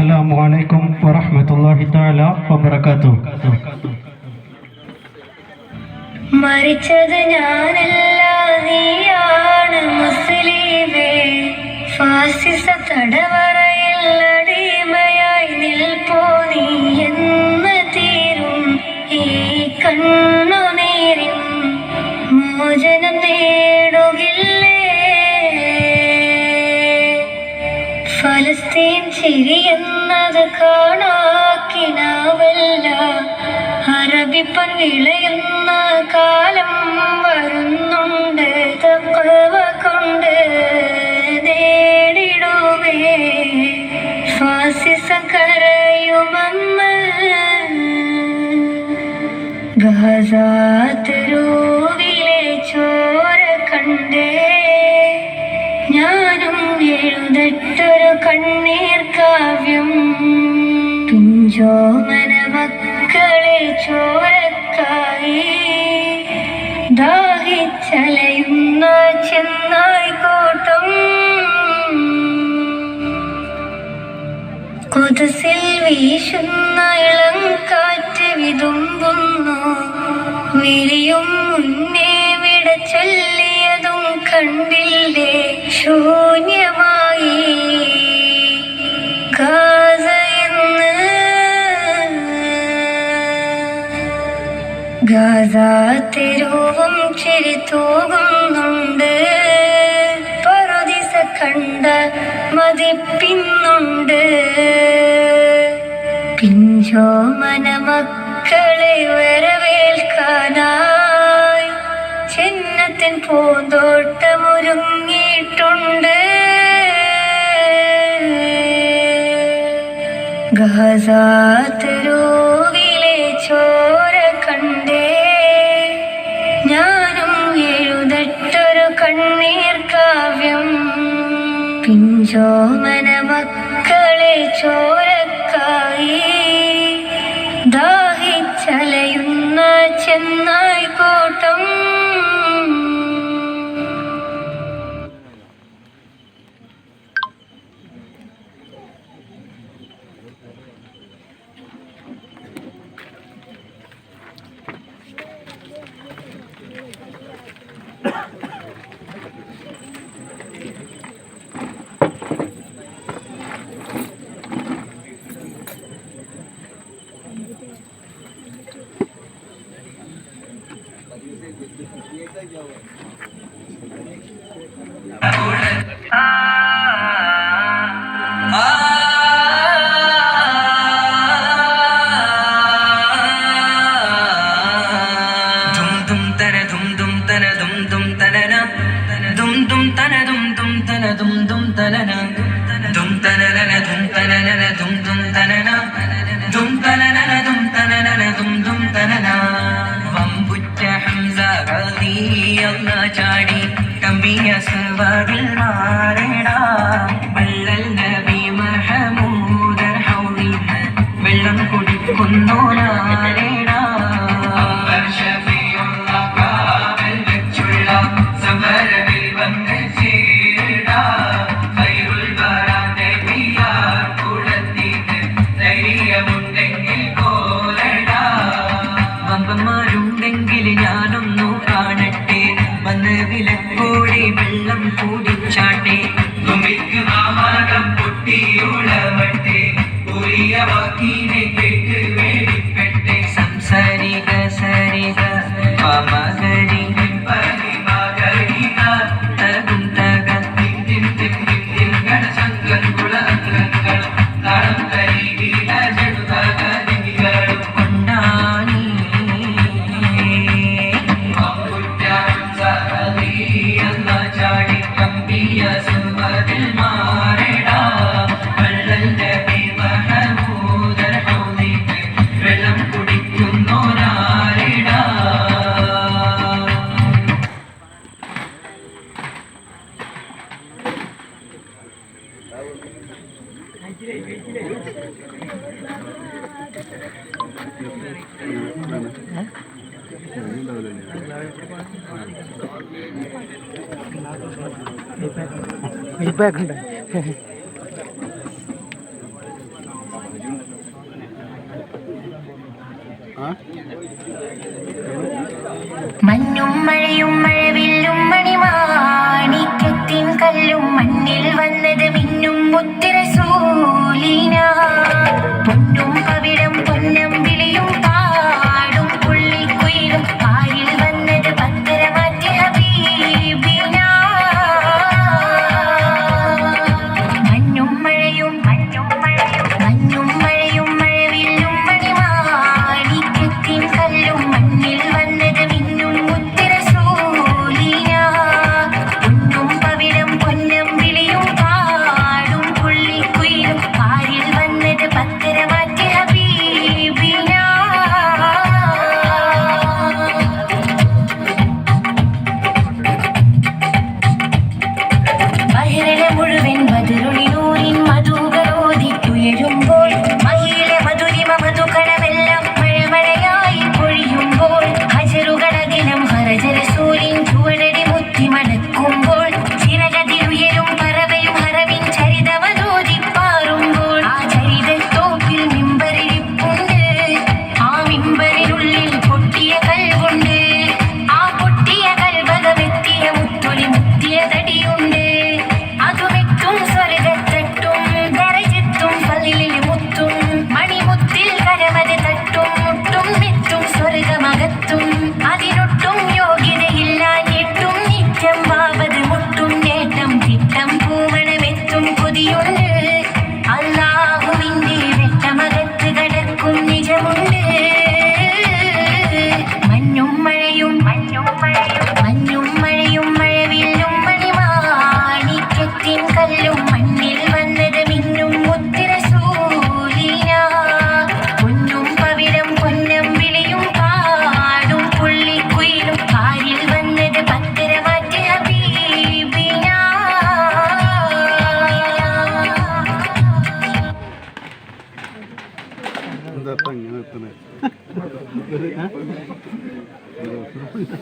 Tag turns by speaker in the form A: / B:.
A: അസ്സലാമു അലൈക്കും വറഹ്മത്തുള്ളാഹി തആല വബറകാതുഹു.
B: മരിച്ചത് ഞാനല്ല, നീയാണ് മുസ്ലിമേ. ഫാസിസ തടവറയിൽ അടിമയായി നിൽപ്പോ നീ എന്ന് തീരും ഈ കണ്ണുനീരിൻ മോചനം നേടുകില്ലേ? ഫലസ്തീൻ ചിരിയെന്നത് കാണാക്കിനാവല്ല, അറബിപ്പൻ വിളയുന്ന കാലം വരുന്നുണ്ട്. തഖ്വ കൊണ്ട് നേടിടുമേ ഫാസിസം കരയുമെന്ന്. ഗസ തെരുവിലെ ചോര കണ്ടേ ഞാനും എഴുതട്ടൊരു കണ്ണീർ കാവ്യം. പിഞ്ചോമന മക്കളെ ചോരക്കായി ദാഹിച്ചലയുന്ന ചെന്നായിക്കോട്ടം. കുദ്സിൽ വീശുന്ന ഇളം കാറ്റ് വിതുമ്പുന്നു, വിരിയും മുന്നേ വിട ചൊല്ലിയതും കണ്ടില്ലേ? ശൂന്യമായി ഗസ ഇന്ന്. ഗസ തെരുവും ചിരി തൂകുന്നുണ്ട്, പറുദീസ കണ്ട മതിപ്പിന്നുണ്ട്. പിഞ്ചോമന മക്കളെ വരവേൽക്കാനായി ചിന്നത്തിൻ പൂന്തോട്ടമൊരുങ്ങിയിട്ടുണ്ട്. ഗസ തെരുവിലെ ചോര കണ്ടേ ഞാനും എഴുതട്ടൊരു കണ്ണീർ കാവ്യം. പിഞ്ചോമന മക്കളെ ചോരക്കായി ദാഹിച്ചലയുന്ന ചെന്നായിക്കോട്ടം.
C: ചാടി കമ്പിയ സവാതിൽ മാറേടാ. വള്ളൽ നബി മഹമൂദർ ഹൗദിൽ വെള്ളം കുടിക്കുന്നു നാരേടാ. സമരവിൽ വന്ന് ചേരിടാ. ഖൈറുൽ വറാതെ പിയാർ കുളത്തിന് ധൈര്യമുണ്ടെങ്കിൽ കോരടാ. വമ്പന്മാരുണ്ടെങ്കിൽ ഞാനൊന്നു കാണട്ടെ, വന്ന് വിലക്കോടെ വെള്ളം കൂടിച്ചാട്ടെ. തുമ്പിക്ക് മാമാകം പൊട്ടിയുളവട്ടെ, ഉറിയ വാക്കിനെ കേട്ട് വേടിപ്പെട്ടെ. സംസാരിക സരിക മകരി തകും തക ഗണശങ്കൻ കുളങ്ങളും താളം കരികില ജടുതകളും കൊണ്ടാണി. ചാടി കമ്പിയ സുമതിൽ മാറേടാ. വള്ളൽ നബി മഹമൂദർ ഹൗദിൽ വെള്ളം കുടിക്കുന്നോരാരേടാ.
A: ഫീഡ്ബാക്ക് ഉണ്ട്.
B: മഴയും മഴവില്ലും മണിമാണിക്യത്തിൻ കല്ലും മണ്ണിൽ വന്നത് മിന്നും മുത്തിരസൂലിന പൊന്നും പവിഴം പൊന്നം വിളിയും പാടും പുള്ളിക്കുയിലും പാരിൽ വന്നത് പത്തരമാറ്റി ഹബീബിന മഞ്ഞും മഴയും മഴവില്ലും മണിമാണിക്യത്തിൻ കല്ലും മണ്ണിൽ വന്നത് മിന്നും മുത്തിരസൂലിന പൊന്നും പവിഴം പൊന്നം വിളിയും പാടും പുള്ളിക്കുയിലും പാരിൽ വന്നത് പത്തരമാറ്റി ഹബീബിന മഹിരല മുഴുവൻ മധുരുളിനൂരിൻ മധുകളോദിത്തുയരുമ്പോൾ മഹിയിലെ മധുരിമ മധുകണമെല്ലാം മഴമഴയായി പൊഴിയുമ്പോൾ ഹജറുകളകിലം ഹരജരസൂലിൻ ചുവടടി മുത്തി മടക്കുമ്പോൾ ചിറകതിരുയരും പറവയും ഹറവിൻ ചരിതമതോദിപ്പാറുമ്പോൾ ആ ചരിതത്തോപ്പിൽ മിമ്പരിപ്പുണ്ട് ആ മിമ്പരിനുള്ളിൽ പൊട്ടിയ കൽവുണ്ട് ആ പൊട്ടിയ കൽവകമെത്തിയ മുത്തൊലി മുത്തിയ തടിയുണ്ട് അതുമെത്തും സ്വർഗത്തട്ടും ദറജത്തും പള്ളിയിൽ മുത്തും മണിമുത്തിൽ കരമത് തട്ടും മുട്ടും മെത്തും സ്വർഗമകത്തും അതിനൊട്ടും യോഗ്യതയില്ലാഞ്ഞിട്ടും നിത്യം ബാബത് മുട്ടും നേട്ടം തിട്ടം പൂമണമെത്തും കൊതിയുണ്ട് അല്ലാഹുവിന്റെ വെട്ടമകത്ത് കടക്കും നിജമുണ്ട് മഞ്ഞും മഴയും മഴവില്ലും മണിമാണിക്യത്തിൻ കല്ലും മണ്ണിൽ വന്നത് മിന്നും മുത്തിരസൂലിന പൊന്നും പവിഴം പൊന്നം വിളിയും പാടും പുള്ളിക്കുയിലും പാരിൽ വന്നത് പത്തരമാറ്റി ഹബീബിന
D: എന്താ ഇങ്ങനെ എത്തണേ